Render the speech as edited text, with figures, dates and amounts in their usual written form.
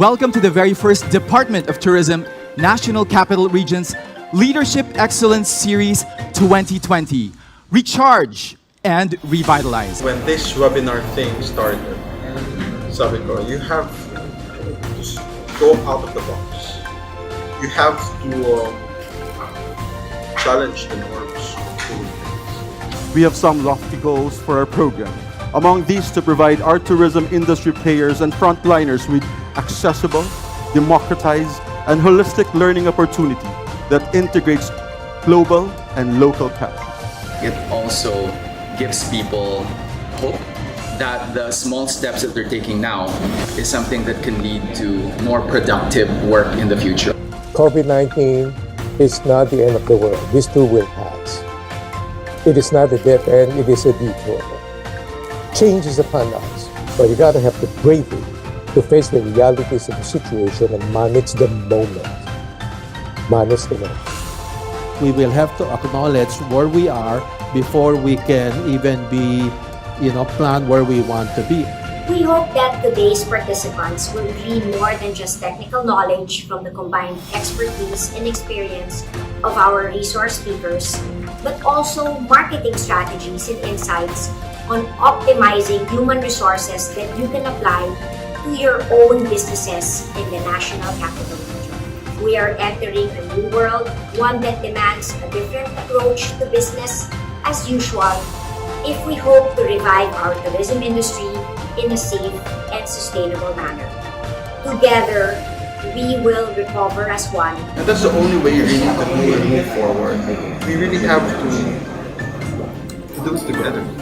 Welcome to the very first Department of Tourism National Capital Region's Leadership Excellence Series 2020. Recharge and revitalize. When this webinar thing started, sabi ko, you have to just go out of the box. You have to challenge the norms of doing things. We have some lofty goals for our program. Among these, to provide our tourism industry players and frontliners with accessible, democratized, and holistic learning opportunity that integrates global and local capital. It also gives people hope that the small steps that they're taking now is something that can lead to more productive work in the future. COVID-19 is not the end of the world. This too will pass. It is not a dead end, it is a detour. Change is upon us, but you gotta have the bravery to face the realities of the situation and manage the moment. Manage the moment. We will have to acknowledge where we are before we can even be, plan where we want to be. We hope that today's participants will glean more than just technical knowledge from the combined expertise and experience of our resource speakers, but also marketing strategies and insights on optimizing human resources that you can apply to your own businesses in the National Capital Region. We are entering a new world, one that demands a different approach to business as usual, if we hope to revive our tourism industry in a safe and sustainable manner. Together, we will recover as one. And that's the only way you really to move forward. We really have to do it together.